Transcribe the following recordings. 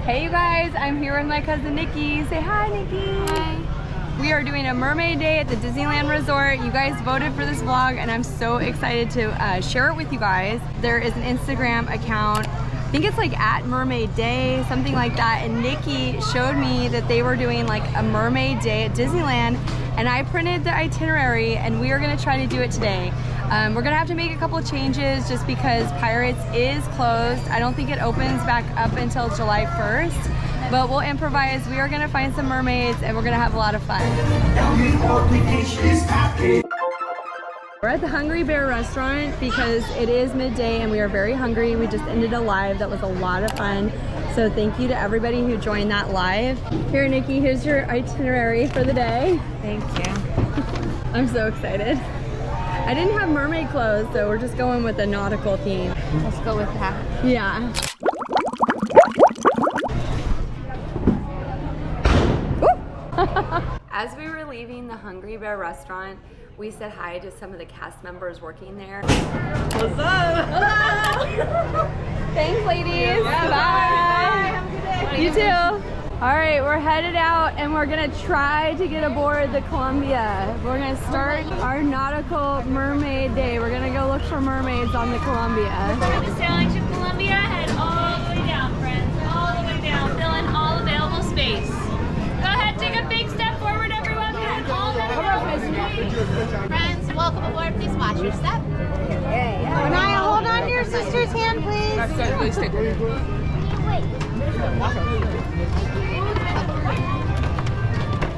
Hey you guys, I'm here with my cousin Nicki. Say hi, Nicki. Hi. We are doing a mermaid day at the Disneyland Resort. You guys voted for this vlog and I'm so excited to share it with you guys. There is an Instagram account, I think it's like at Mermaid Day, something like that. And Nicki showed me that they were doing like a mermaid day at Disneyland and I printed the itinerary and we are gonna try to do it today. We're gonna have to make a couple of changes just because Pirates is closed. I don't think it opens back up until July 1st, but we'll improvise. We are gonna find some mermaids and we're gonna have a lot of fun. We're at the Hungry Bear restaurant because it is midday and we are very hungry. We just ended a live that was a lot of fun. So thank you to everybody who joined that live. Here, Nicki, here's your itinerary for the day. Thank you. I'm so excited. I didn't have mermaid clothes, so we're just going with a nautical theme. Let's go with that. Yeah. As we were leaving the Hungry Bear restaurant, we said hi to some of the cast members working there. What's up? Hello. Thanks, ladies. Yeah, bye. Have a good day. You too. All right, we're headed out and we're gonna try to get aboard the Columbia. We're gonna start our nautical mermaid day. We're gonna go look for mermaids on the Columbia. The sailing ship Columbia, head all the way down, friends. All the way down. Fill in all available space. Go ahead, take a big step forward, everyone. Fill in all that available space. Friends, welcome aboard. Please watch your step. Anaya, hold on to your sister's hand, please.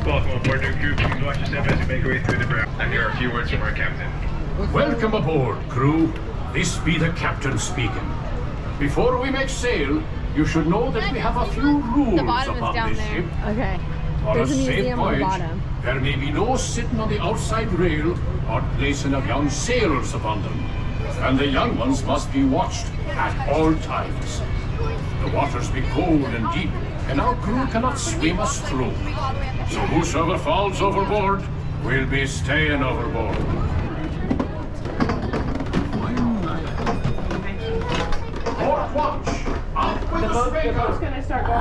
Welcome aboard, new crew. Please watch your step as you make your way through the ground. And here are a few words from our captain. Welcome aboard, crew. This be the captain speaking. Before we make sail, you should know that we have a few rules bottom is upon down this there. ship. Okay. For There's a a safe museum on the voyage, bottom. there may be no sitting on the outside rail or placing of young sailors upon them. And the young ones must be watched at all times. The waters be cold and deep, and our crew cannot swim us through. So whosoever falls overboard will be staying overboard. Port watch! Out with the boat's gonna start going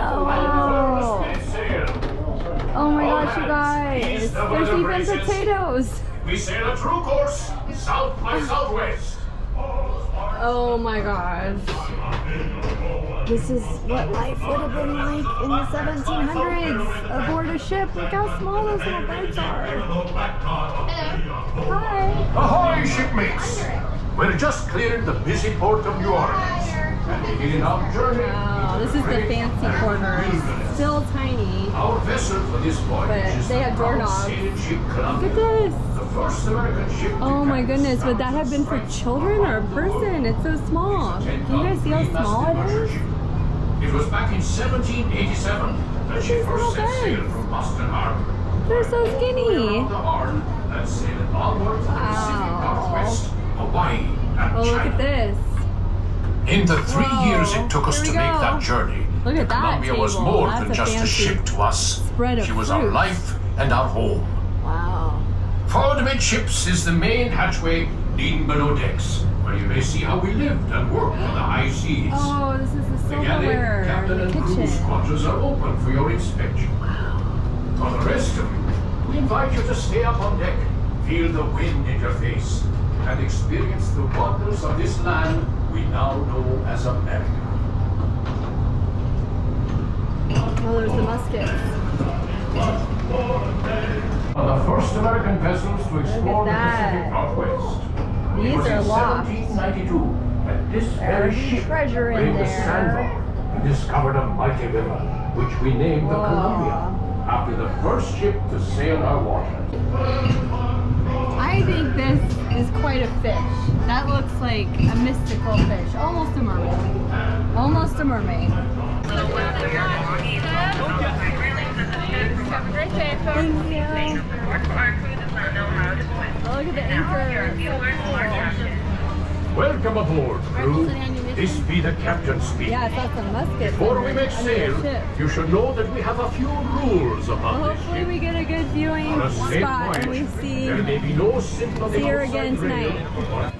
Oh my gosh, you guys. There's even potatoes. We sail a true course, south by southwest. Oh my gosh. This is what life would have been like in the 1700s aboard a ship. Look how small those little boats are. Hi. Ahoy, shipmates! We're just cleared the busy port of New Orleans and beginning our journey. Wow, this is the fancy quarters. Still tiny. Our vessel for this voyage But is they the have proud doorknobs. sailing ship Look Columbia, at this. the first American ship to Oh my capture goodness, would that have been for children or a person? It's so small. Can you guys see how small it is? It was back in 1787 that she These little first set sail birds. from Boston Harbor. They're so skinny. Around the Horn and sailed onward to the Pacific Wow. Northwest, Hawaii, and Oh, look China. at this. In the 3 Whoa. years it took us Here to we make go. that journey, Look at the that Columbia was table. more That's than a just a fancy ship to us. spread of She was our fruits. life and our home. Wow. Forward amidships is the main hatchway leading below decks, where you may see how we lived and worked on the high seas. Oh, this is the The galley, silverware, captain, the and crew's kitchen. quarters are open for your inspection. For the rest of you, we invite you to stay up on deck, feel the wind in your face, and experience the wonders of this land we now know as America. Oh, there's the muskets. One of the first American vessels to explore the that. Pacific Northwest. These It was are in locked. 1792 that this very There's ship treasure in braved the there. sandbar and discovered a mighty river, which we named the Whoa. Columbia, after the first ship to sail our waters. I think this is quite a fish. That looks like a mystical fish. Almost a mermaid. Almost a mermaid. Thank you. Oh, look at the anchor. Welcome aboard, crew. This be the captain speaking. Yeah, I saw some muskets. Before we under make the sail, ship. you should know that we have a few rules upon Well, this hopefully ship. we get a good viewing On a safe spot and we voyage, see. there may be no sitting on the see her outside again rail. tonight.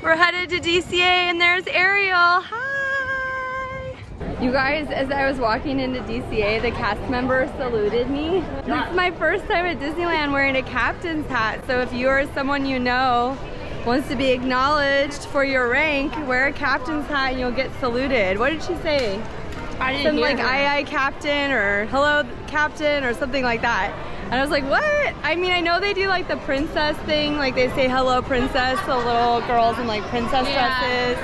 We're headed to DCA and there's Ariel. Hi! You guys, as I was walking into DCA, the cast member saluted me. This is my first time at Disneyland wearing a captain's hat. So if you or someone you know wants to be acknowledged for your rank, wear a captain's hat and you'll get saluted. What did she say? I didn't Something hear like her. aye aye captain or hello captain or something like that. And I was like, what? I mean, I know they do like the princess thing, like they say hello princess to little girls in like princess dresses.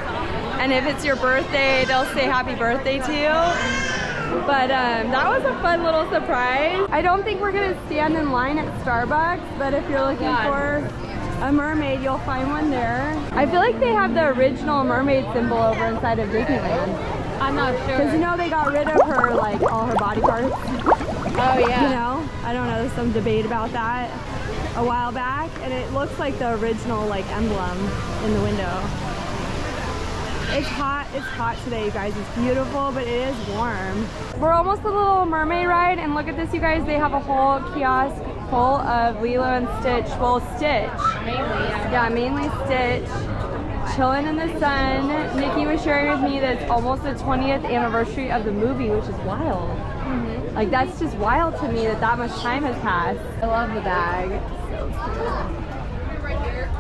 And if it's your birthday, they'll say happy birthday to you. But that was a fun little surprise. I don't think we're gonna stand in line at Starbucks, but if you're looking for a mermaid, you'll find one there. I feel like they have the original mermaid symbol over inside of Disneyland. I'm not sure. Because you know they got rid of her, like all her body parts. Oh yeah. You know, I don't know, there's some debate about that a while back, and it looks like the original like emblem in the window. It's hot today, you guys. It's beautiful, but it is warm. We're almost at the Little Mermaid ride, and look at this, you guys. They have a whole kiosk full of Lilo and Stitch. Well, Stitch. Yeah, mainly Stitch. Chilling in the sun. Nicki was sharing with me that it's almost the 20th anniversary of the movie, which is wild. Like, that's just wild to me that much time has passed. I love the bag. It's so cute.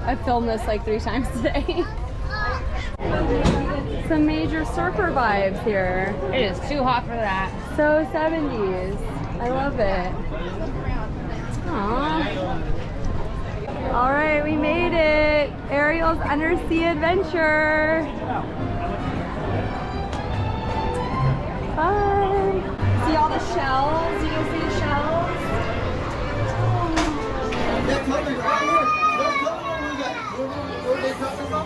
I filmed this like 3 times today. Some major surfer vibes here. It is too hot for that. So 70s. I love it. Aww. All right, we made it. Ariel's undersea adventure. Fun. See all the shells? You can see the shells? They're coming right here. They're coming over here. Where are they coming from?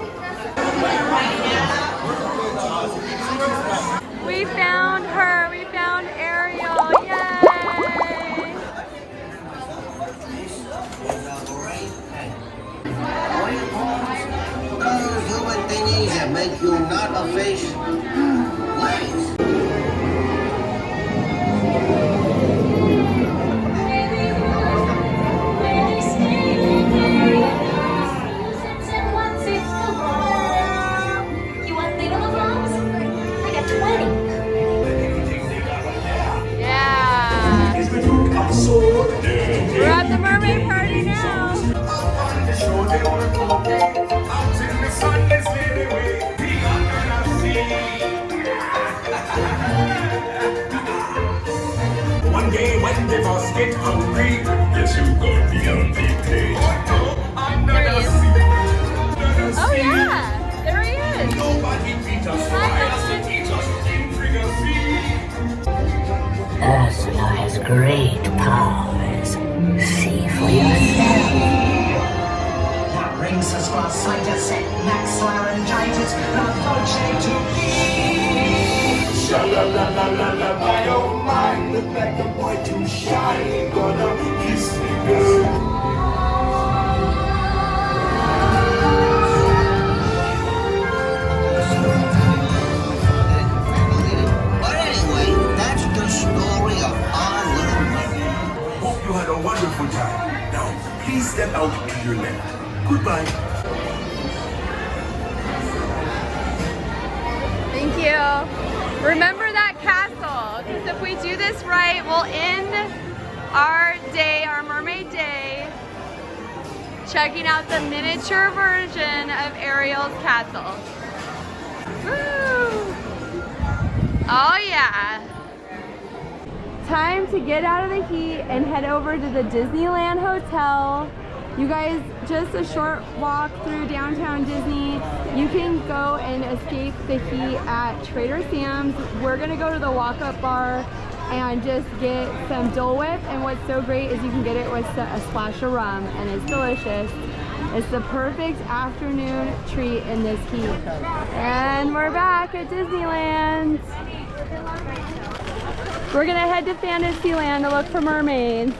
We found her. We found Ariel. Yay! Human thingies that make you not a fish. Legs. We're at the mermaid party now. One day when they first get hungry, guess who got the empty plate? Oh yeah, there he is. Nobody beat us twice to teach us intricacy. Ursula has great powers. See for yourself. That rings us for sightus, max laryngitis, not voce to be. Sha-la-la-la-la-la, my oh my, look like the boy too shy, gonna kiss me girl. But anyway, that's the story of our little mermaid. Hope you had a wonderful time. Now, please step out to your left. Goodbye. Thank you. Remember that castle, because if we do this right, we'll end our day, our mermaid day, checking out the miniature version of Ariel's castle. Woo! Oh yeah. Time to get out of the heat and head over to the Disneyland Hotel. You guys, just a short walk through downtown Disney. You can go and escape the heat at Trader Sam's. We're gonna go to the walk-up bar and just get some Dole Whip. And what's so great is you can get it with a splash of rum, and it's delicious. It's the perfect afternoon treat in this heat. And we're back at Disneyland. We're gonna head to Fantasyland to look for mermaids.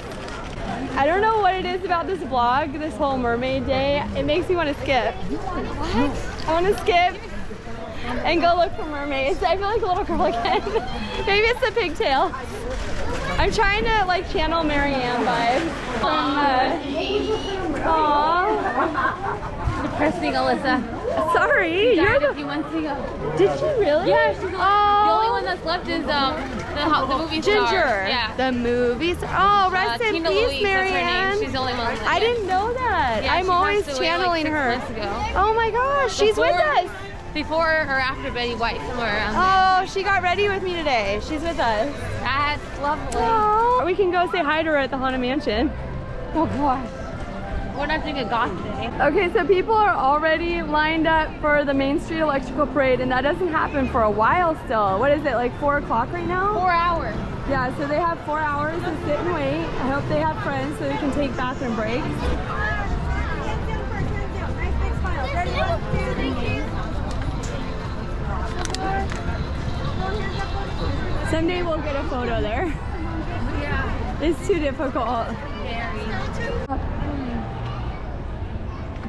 I don't know what it is about this vlog, this whole mermaid day. It makes me want to skip. What? I want to skip and go look for mermaids. I feel like a little girl again. Maybe it's the pigtail. I'm trying to like channel Marianne vibes from aww. Depressing Alyssa. Sorry, She you're died a few months ago. Did she really? Yeah, she's the only one that's left is the movie star. Ginger. Yeah. The movies. Oh, rest in Tina peace, Louise, that's her name. Marianne. She's the only one left. I didn't know that. Yeah, I'm she always passed away, like, channeling 6 her. months ago. Oh my gosh, she's with us. Before or after Betty White, somewhere around Oh, she got ready with me today. She's with us. there. That's lovely. Oh, we can go say hi to her at the Haunted Mansion. Oh gosh. We're not doing a goth day. Okay, so people are already lined up for the Main Street Electrical Parade, and that doesn't happen for a while still. What is it, like 4 o'clock right now? 4 hours. Yeah, so they have 4 hours to sit and wait. I hope they have friends so they can take bathroom breaks. Someday we'll get a photo there. Yeah. It's too difficult. Very.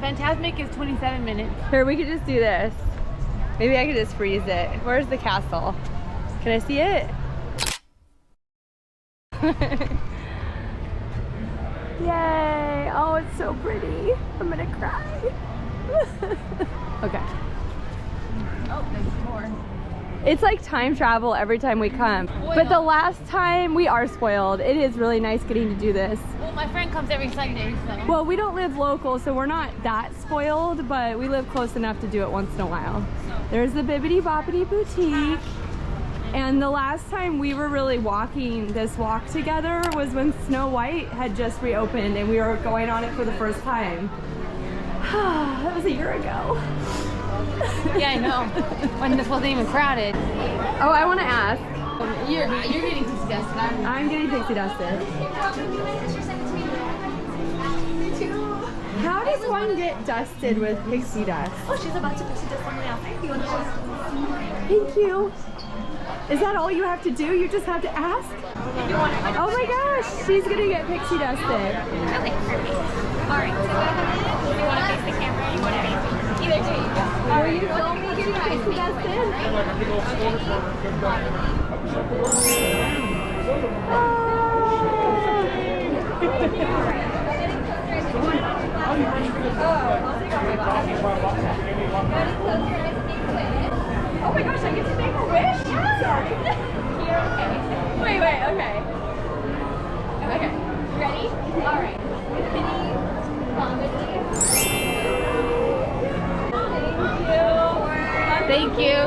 Fantasmic is 27 minutes. Here, we could just do this. Maybe I could just freeze it. Where's the castle? Can I see it? Yay! Oh, it's so pretty. I'm gonna cry. Okay. Oh, there's more. It's like time travel every time we come. But the last time, we are spoiled. It is really nice getting to do this. Well, my friend comes every Sunday, so. Well, we don't live local, so we're not that spoiled, but we live close enough to do it once in a while. There's the Bibbidi Bobbidi Boutique. And the last time we were really walking this walk together was when Snow White had just reopened and we were going on it for the first time. That was a year ago. Yeah, I know. When this wasn't even crowded. Oh, I want to ask. You're getting pixie dusted. I'm getting pixie dusted. How does one get dusted with pixie dust? Oh, she's about to pixie dust somebody else. Thank you. Thank you. Is that all you have to do? You just have to ask? Oh my gosh, she's gonna get pixie dusted. Okay, perfect. All right, so go ahead. You want to face the camera? You want to face me? Either two. Will you film me getting pixie dusted? Oh my gosh, I get to make a wish? Wait, okay. Okay. Ready? All right. Thank you.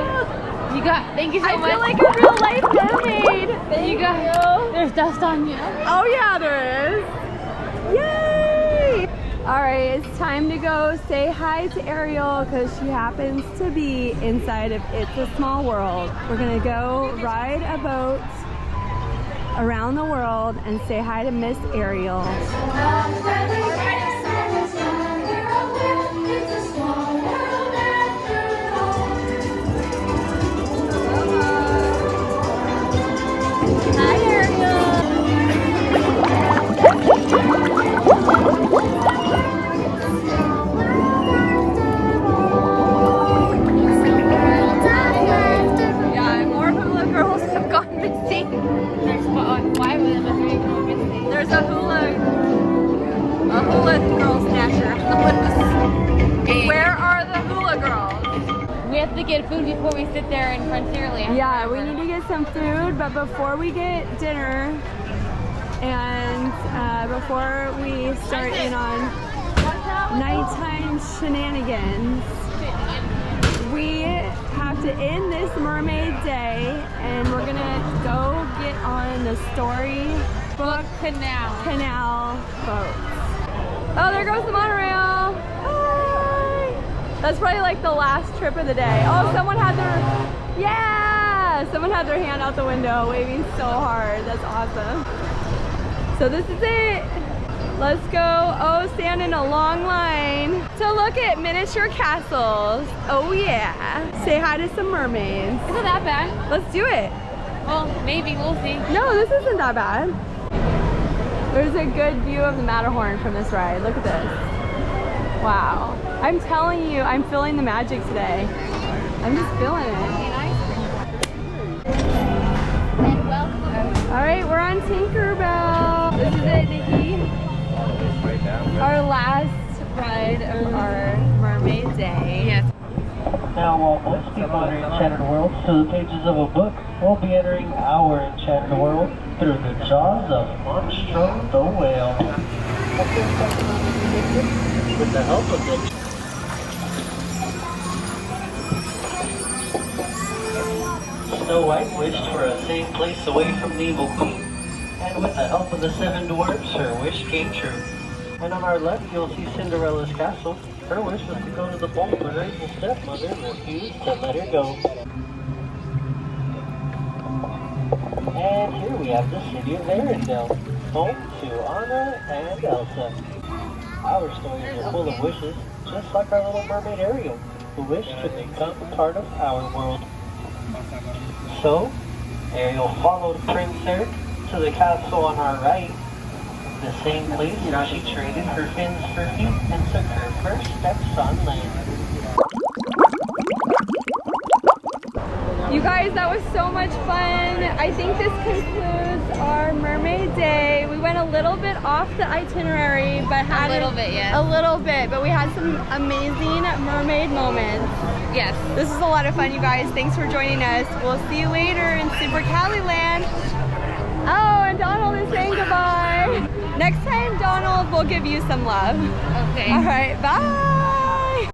Thank you so much. I feel like a real life mermaid. Thank you. There's dust on you. Oh yeah, there is. Yay! All right, it's time to go say hi to Ariel because she happens to be inside of It's a Small World. We're gonna go ride a boat around the world and say hi to Miss Ariel. Hi, Ariel. Yeah, more hula girls have gone missing. There's 5 of them and 3 going missing. There's a hula girl snatcher on the list. Where are the hula girls? We have to get food before we sit there in Frontierland. Yeah, we need to get some food, but before we get dinner and before we start in on nighttime shenanigans, we have to end this mermaid day and we're gonna go get on the Storybook Canal boat. Oh, there goes the monorail. Hi. That's probably like the last trip of the day. Oh, someone had their hand out the window waving so hard. That's awesome. So this is it. Let's go. Oh, stand in a long line to look at miniature castles. Oh yeah. Say hi to some mermaids. Isn't that bad? Let's do it. Well, maybe. We'll see. No, this isn't that bad. There's a good view of the Matterhorn from this ride. Look at this. Wow. I'm telling you, I'm feeling the magic today. I'm just feeling it. All right, we're on Tinkerbell. This is it, Nicki. Our last ride of our mermaid day. Yes. cowboys, people enter enchanted worlds through the pages of a book. We'll be entering our enchanted world through the jaws of Monstro the whale. With the help of the Snow White wished for a safe place away from the evil queen, and with the help of the 7 dwarfs, her wish came true. And on our left, you'll see Cinderella's castle. Her wish was to go to the ball, but her evil stepmother refused to let her go. And here we have the city of Arendelle, home to Anna and Elsa. Our stories are full of wishes, just like our little mermaid Ariel, who wished to become part of our world. So, Ariel followed Prince Eric to the castle on our right, the same place where she traded her fins for feet and took her first steps on land. You guys, that was so much fun. I think this concludes our mermaid day. We went a little bit off the itinerary, but had A little bit, but we had some amazing mermaid moments. Yes. This is a lot of fun, you guys. Thanks for joining us. We'll see you later in Super Cali Land. Oh, and Donald is saying goodbye. Next time, Donald, we'll give you some love. Okay. All right, bye.